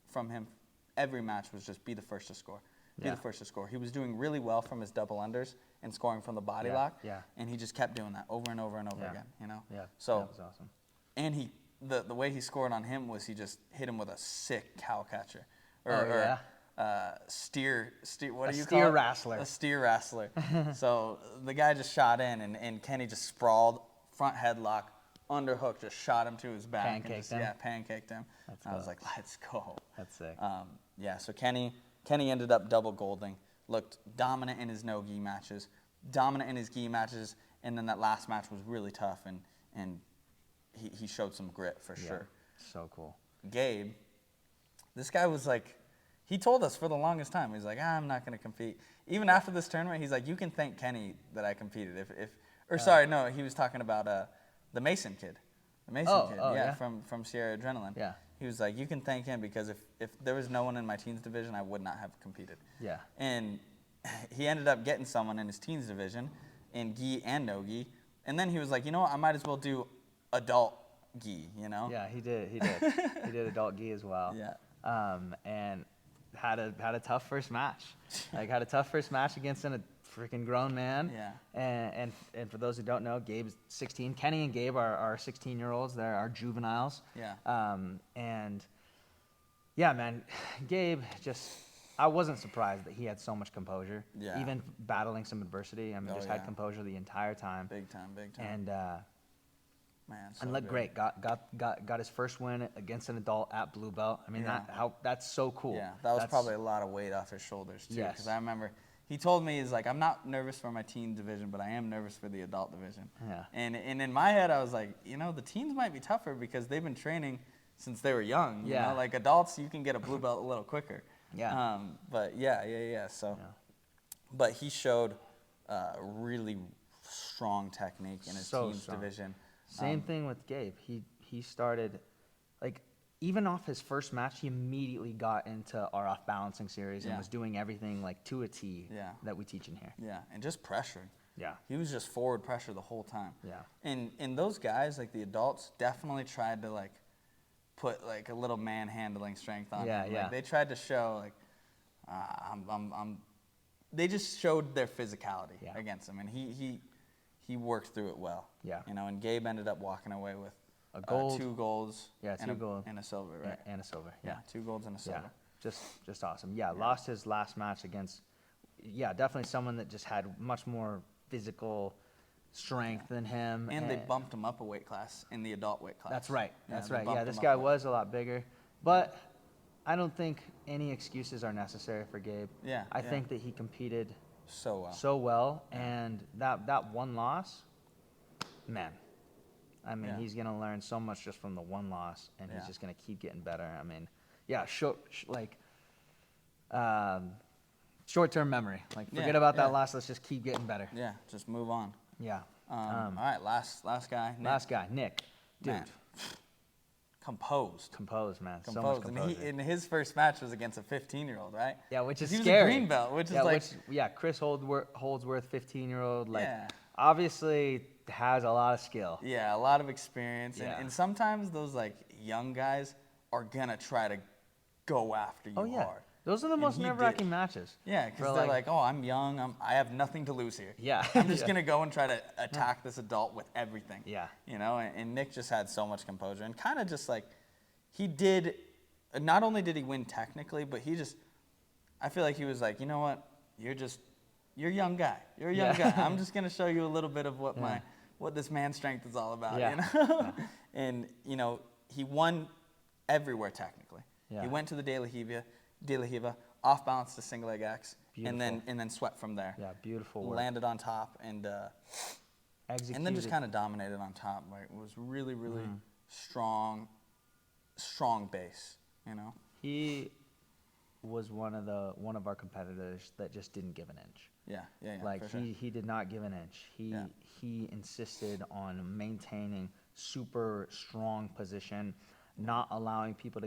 from him every match was just be the first to score. Be the first to score. He was doing really well from his double unders and scoring from the body lock. Yeah. And he just kept doing that over and over and over again, you know? Yeah. So, that was awesome. and the way he scored on him was he just hit him with a sick cow catcher. Steer, what do you call it? Steer wrestler. A steer wrestler. So the guy just shot in, and Kenny just sprawled, front headlock, underhook, just shot him to his back. Pancaked him? Yeah, pancaked him. I was like, let's go. That's sick. So Kenny ended up double golding, looked dominant in his no-gi matches, dominant in his gi matches, and then that last match was really tough, and he showed some grit for sure. So cool. Gabe, this guy was like, he told us for the longest time, he's like, I'm not going to compete. Even after this tournament, he's like, you can thank Kenny that I competed. He was talking about the Mason kid. The Mason kid, from Sierra Adrenaline. Yeah. He was like, you can thank him because if there was no one in my teens division, I would not have competed. Yeah. And he ended up getting someone in his teens division in gi and no gi. And then he was like, you know what, I might as well do adult gi, you know? Yeah, he did. He did adult gi as well. Yeah. And had a tough first match. Had a tough first match against a freaking grown man. Yeah. And for those who don't know, Gabe's 16. Kenny and Gabe are 16-year-olds. They're our juveniles. Yeah. And yeah, man, Gabe just, I wasn't surprised that he had so much composure. Yeah. Even battling some adversity. I mean, had composure the entire time. Big time. And man, so and looked good. great. Got his first win against an adult at blue belt. I mean, that's so cool. Yeah, that was probably a lot of weight off his shoulders too. Yes. Because I remember he told me, he's like, I'm not nervous for my teen division, but I am nervous for the adult division. Yeah. And in my head, I was like, the teens might be tougher because they've been training since they were young. You know? Like adults, you can get a blue belt a little quicker. Yeah. But So, but he showed really strong technique in his teens division. Same thing with Gabe. He started, even off his first match, he immediately got into our off balancing series and was doing everything to a T that we teach in here. Yeah, and just pressuring. Yeah. He was just forward pressure the whole time. Yeah. And those guys, the adults, definitely tried to put a little manhandling strength on him. Yeah. They tried to show they just showed their physicality against him, and he worked through it well. Yeah. And Gabe ended up walking away with a gold, 2 golds, gold and a silver, right? And a silver. Yeah. 2 golds and a silver. Yeah. Just awesome. Yeah. Lost his last match against, definitely someone that just had much more physical strength than him. And they bumped him up a weight class in the adult weight class. That's right. That's right. bumped Yeah, this him guy up. was a lot bigger, but I don't think any excuses are necessary for Gabe. Yeah. I think that he competed so well. so well, and that one loss, man. I mean, he's gonna learn so much just from the one loss, and he's just gonna keep getting better. I mean, yeah, short-term memory. Like, forget about that loss. Let's just keep getting better. Yeah, just move on. Yeah. All right, last guy. Nick. Last guy, Nick. Dude. Man. Composed, man. So and much composure. and his first match was against a 15-year-old, right? Yeah, which is he scary. was a green belt, which is like Chris Holdsworth, 15-year-old. Like, obviously has a lot of skill. Yeah, a lot of experience, and sometimes those like young guys are gonna try to go after you hard. Those are the most nerve-wracking matches. Yeah, because they're like, oh, I'm young, I have nothing to lose here. Yeah. I'm just gonna go and try to attack this adult with everything. Yeah. You know, and Nick just had so much composure, and kind of just like, he did, not only did he win technically, but I feel like he was like, you know what, you're a young guy. You're a young guy. I'm just gonna show you a little bit of what this man strength is all about. Yeah. You know? And you know, he won everywhere technically. Yeah. He went to the De La Hiva, off balance to single leg X, and then swept from there. Yeah, beautiful work. Landed on top and then just kind of dominated on top. Like, it was really, really strong base. You know. He was one of our competitors that just didn't give an inch. Yeah. Like, for sure. he did not give an inch. He insisted on maintaining super strong position, not allowing people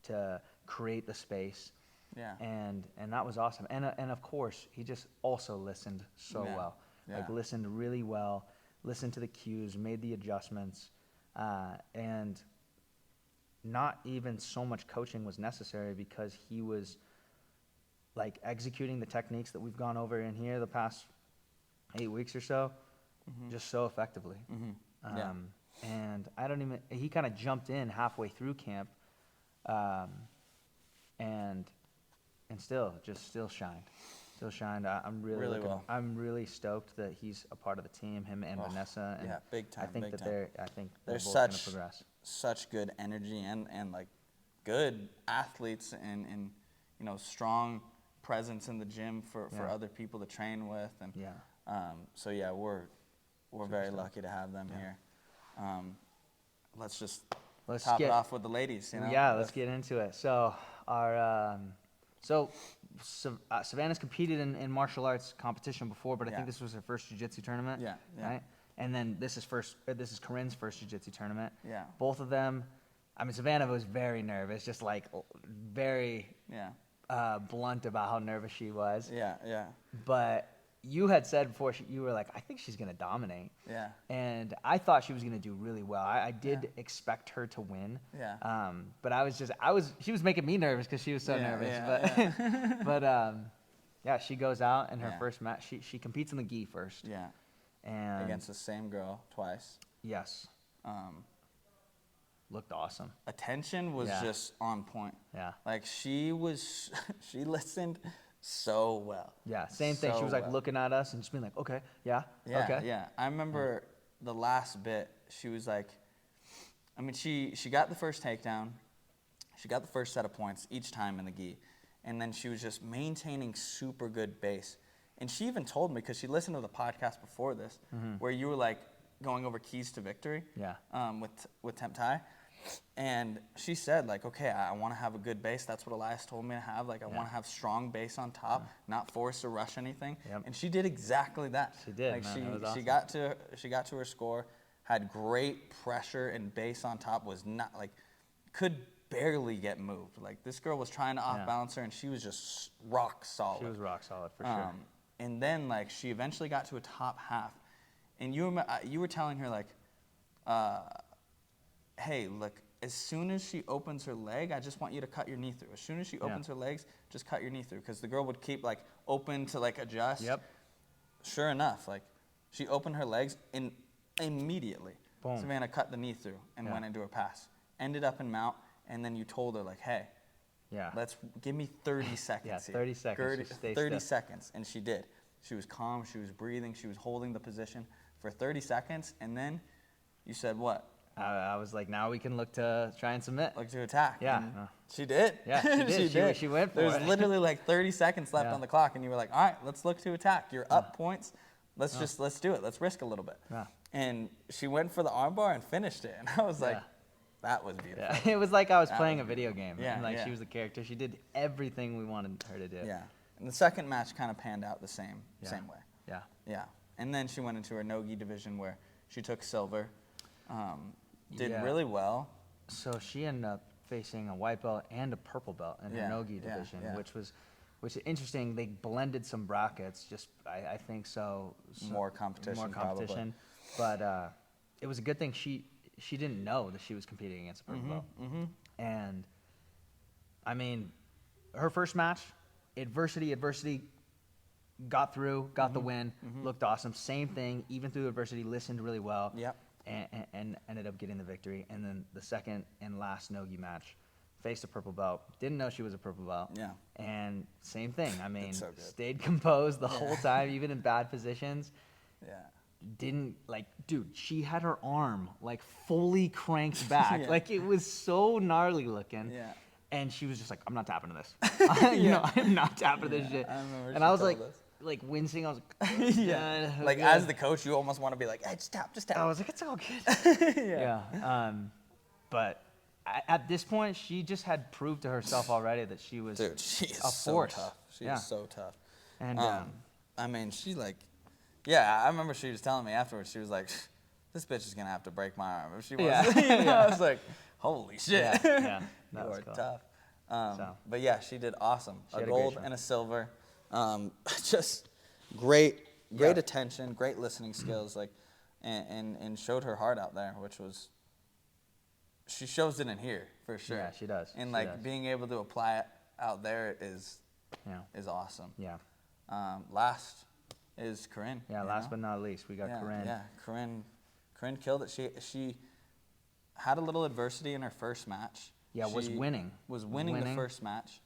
to create the space. Yeah. And that was awesome. And of course, he just also listened so well. Yeah. Like, listened really well, listened to the cues, made the adjustments, and not even so much coaching was necessary because he was like executing the techniques that we've gone over in here the past 8 weeks or so, just so effectively. And he kind of jumped in halfway through camp, and still shined. I'm really stoked that he's a part of the team, him and Vanessa. And big time. I think they're both There's going to progress. such good energy and like good athletes and you know, strong presence in the gym for other people to train with, and so we're very lucky to have them here. Let's top it off with the ladies, you know? Yeah, let's get into it. So our Savannah's competed in martial arts competition before, but I think this was her first jiu-jitsu tournament. Yeah. Right? And then this is Corinne's first jiu-jitsu tournament. Yeah. Both of them, I mean, Savannah was very nervous, just like very blunt about how nervous she was. Yeah. But you had said before, you were like, I think she's going to dominate. Yeah. And I thought she was going to do really well. I did expect her to win. Yeah. But she was making me nervous because she was so nervous. But she goes out in her first match. She competes in the gi first. Yeah. And against the same girl twice. Yes. Looked awesome. Attention was just on point. Yeah. Like, she listened so well. Yeah, same thing. She was like looking at us and just being like, okay, okay. Yeah. I remember the last bit, she was like, I mean, she got the first takedown. She got the first set of points each time in the gi. And then she was just maintaining super good base. And she even told me, because she listened to the podcast before this, where you were like going over keys to victory with temp. And she said, like, okay, I want to have a good base. That's what Elias told me to have. Like, I want to have strong base on top, not force to rush anything. Yep. And she did exactly that. She did, like, man. That was awesome. She got to her score, had great pressure and base on top, was not, like, could barely get moved. Like, this girl was trying to off-balance her, and she was just rock solid. She was rock solid, for sure. And then, like, she eventually got to a top half. And you were telling her, like, hey, look, as soon as she opens her leg, I just want you to cut your knee through. As soon as she opens her legs, just cut your knee through. Because the girl would keep, like, open to, like, adjust. Yep. Sure enough, like, she opened her legs, and immediately Savannah cut the knee through and went into her pass. Ended up in mount, and then you told her, like, hey, give me 30 seconds here. 30 seconds. 30 seconds, and she did. She was calm, she was breathing, she was holding the position for 30 seconds, and then you said, what? I was like, now we can look to try and submit. Look to attack. Yeah. And she did. Yeah, she did. She did. She went for There's it. literally like 30 seconds left Yeah. on the clock, and you were like, all right, let's look to attack. You're up points. Let's do it. Let's risk a little bit. Yeah. And she went for the armbar and finished it. And I was like, Yeah. that was beautiful. Yeah. It was like I was That playing was a video game. Yeah, And like yeah. she was the character. She did everything we wanted her to do. Yeah. And the second match kind of panned out the same Yeah. way. Yeah. Yeah. And then she went into her no-gi division where she took silver. Did Yeah. really well. So she ended up facing a white belt and a purple belt in Yeah, her no-gi yeah, division, yeah. which is interesting. They blended some brackets, just I think so. More competition, probably. But it was a good thing she didn't know that she was competing against a purple belt. Mm-hmm. And I mean, her first match, adversity, got through, got the win, looked awesome. Same thing, even through adversity, listened really well. Yep. And ended up getting the victory. And then the second and last no-gi match, faced a purple belt. Didn't know she was a purple belt. Yeah. And same thing. I mean, so good. stayed composed the whole time, even in bad positions. Yeah. Didn't like, dude, she had her arm like fully cranked back. Yeah. Like it was so gnarly looking. Yeah. And she was just like, I'm not tapping to this. I'm not tapping to this shit. I remember and she I was told like, us. wincing. I was like, Yeah. Like yeah. as the coach, you almost want to be like, hey, just tap. I was like, it's all good. Yeah. But at this point, she just had proved to herself already that she was Dude, she is a so force. tough. She Yeah. is so tough. And I mean, she like, yeah, I remember she was telling me afterwards, she was like, this bitch is going to have to break my arm. If she was, Yeah. I was like, holy shit. yeah, that You was are cool. tough. So. But yeah, she did awesome. She A had a great gold show. and a silver. Just great Yeah. attention, great listening skills, like, and showed her heart out there, which was, she shows it in here for sure. Yeah, she does. And She like does. being able to apply it out there is awesome. Yeah. Last is Corinne. Yeah, you last know? but not least, we got Corinne. Yeah, Corinne killed it. She had a little adversity in her first match. Yeah, was winning. Was winning the first match.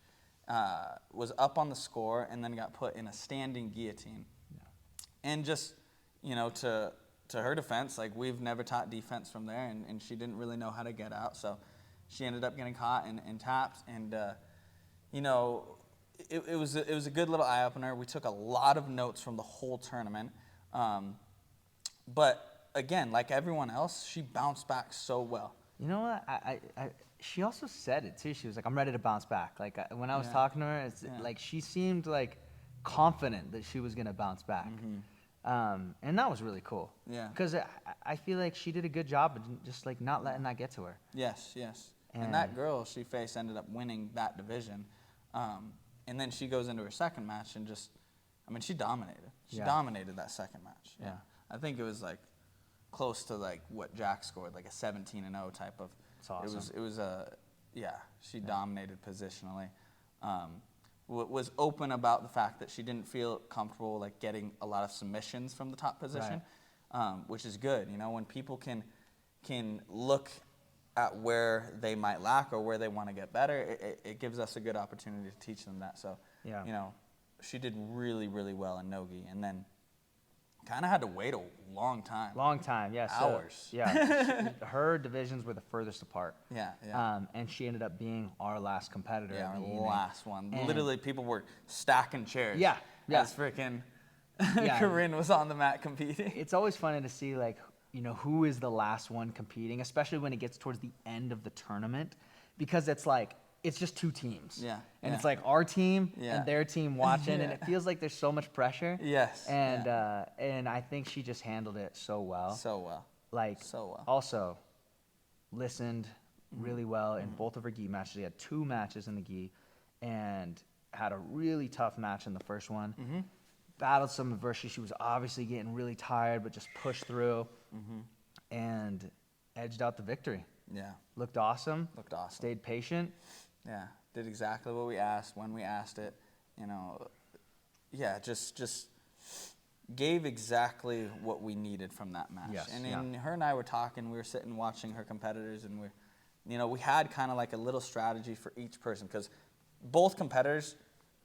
Was up on the score and then got put in a standing guillotine. Yeah. And just, to her defense, like we've never taught defense from there, and she didn't really know how to get out. So she ended up getting caught and tapped, and it was a good little eye opener. We took a lot of notes from the whole tournament, but again, like everyone else, she bounced back so well. You know what? She also said it too. She was like, "I'm ready to bounce back." Like when I was Yeah. talking to her, it's Yeah. like she seemed like confident that she was gonna bounce back, and that was really cool. Yeah. Because I feel like she did a good job of just like not letting that get to her. Yes. And And- that girl she faced ended up winning that division. And then she goes into her second match and just, she dominated. She Yeah. dominated that second match. Yeah. I think it was like close to like what Jack scored, like a 17-0 type of. It's awesome. It was she dominated positionally. Was open about the fact that she didn't feel comfortable like getting a lot of submissions from the top position, which is good. When people can look at where they might lack or where they want to get better, it gives us a good opportunity to teach them that. So, she did really, really well in no-gi, and then kind of had to wait a long time. Long time, yes. Hours. Her divisions were the furthest apart. Yeah. And she ended up being our last competitor. Yeah, in the our evening. last one. And- Literally, people were stacking chairs. Yeah. As freaking Yeah. Corinne was on the mat competing. It's always funny to see like, who is the last one competing, especially when it gets towards the end of the tournament, because it's like, it's just two teams. Yeah, And yeah. it's like our team Yeah. and their team watching, and Yeah. it feels like there's so much pressure. Yes, And yeah. and I think she just handled it so well. So well. Like, so well. Also listened really well in both of her gi matches. She had 2 matches in the gi and had a really tough match in the first one. Battled some adversity. She was obviously getting really tired, but just pushed through and edged out the victory. Yeah. Looked awesome. Looked awesome. Stayed patient. Yeah. Did exactly what we asked when we asked it. Yeah, just gave exactly what we needed from that match. Yes, And her and I were talking, we were sitting watching her competitors, and we had kind of like a little strategy for each person, because both competitors,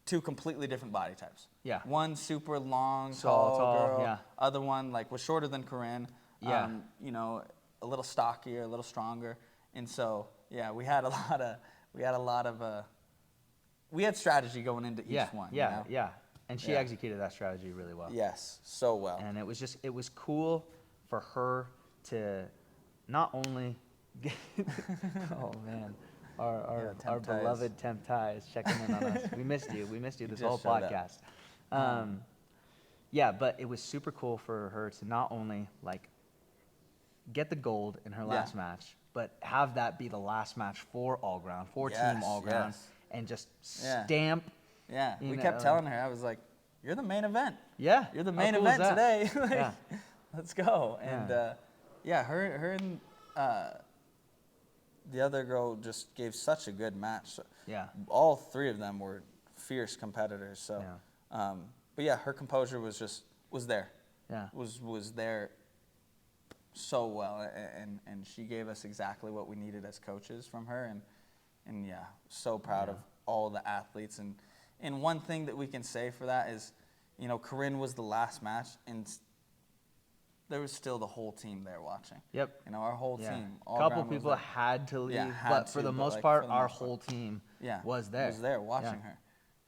2 completely different body types. Yeah. One super long, Tall, tall girl. yeah. Other one like was shorter than Corinne. Yeah. a little stockier, a little stronger, and so yeah, we had a lot of we had strategy going into each one. Yeah. And she Yeah. executed that strategy really well. Yes, so well. And it was cool for her to not only get, oh man, our Temp Ties. beloved Temp Ties checking in on us. We missed you this just whole showed up. podcast. Yeah, but it was super cool for her to not only like get the gold in her last match, but have that be the last match for All Ground, for Team All Ground, and just stamp. Yeah, we know, kept telling her, I was like, you're the main event. Yeah. You're the How main cool is event that? today. Like, Yeah. let's go. And her and the other girl just gave such a good match. Yeah. All three of them were fierce competitors. So, Yeah. But yeah, her composure was there. Yeah. Was there so well, and she gave us exactly what we needed as coaches from her, and yeah, so proud of all the athletes. And one thing that we can say for that is, you know, Corinne was the last match, and there was still the whole team there watching. Yep. You know, our whole team. A couple people had to leave, but for the most part, our whole team was there. Was there watching her.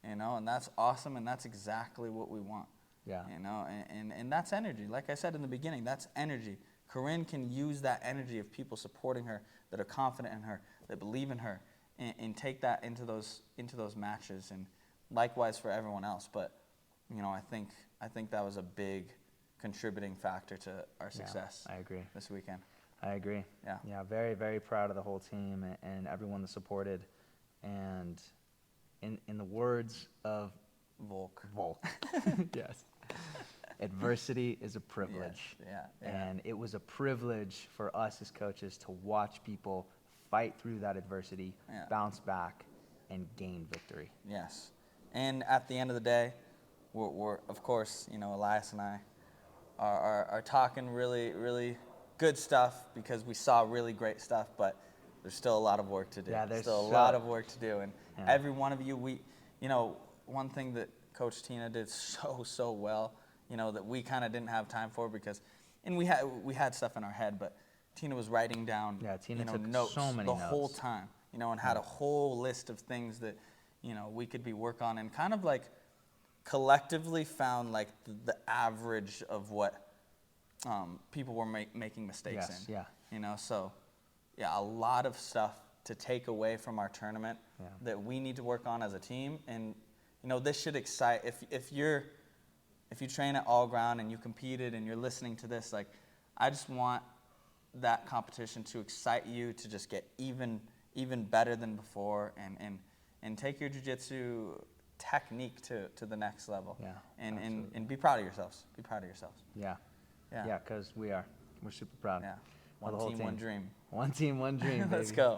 You know, and that's awesome, and that's exactly what we want. Yeah. You know, and that's energy. Like I said in the beginning, that's energy. Corinne can use that energy of people supporting her, that are confident in her, that believe in her, and take that into those matches, and likewise for everyone else. But you know, I think that was a big contributing factor to our success. I agree. This weekend. I agree. Yeah. Yeah, very, very proud of the whole team and everyone that supported. And in the words of Volk. yes, adversity is a privilege. Yes. Yeah. And it was a privilege for us as coaches to watch people fight through that adversity, bounce back, and gain victory. Yes. And at the end of the day, we're of course, you know, Elias and I are talking really, really good stuff because we saw really great stuff, but there's still a lot of work to do. Yeah, there's still a lot of work to do. And Yeah. every one of you, you know, one thing that Coach Tina did so well, you know, that we kind of didn't have time for because, and we had stuff in our head, but Tina was writing down, Tina took notes so many the notes. whole time, you know, and had a whole list of things that, you know, we could be work on, and kind of like collectively found like the average of what people were making mistakes in. Yeah. You know, so yeah, a lot of stuff to take away from our tournament that we need to work on as a team. And you know, this should excite. If you train at All Ground and you competed and you're listening to this, like, I just want that competition to excite you to just get even better than before, and take your jiu-jitsu technique to the next level. Yeah, and be proud of yourselves. Be proud of yourselves. Yeah. Yeah. Yeah, because we're super proud. Yeah. Of the One whole team, one dream. One team, one dream, baby. Let's go.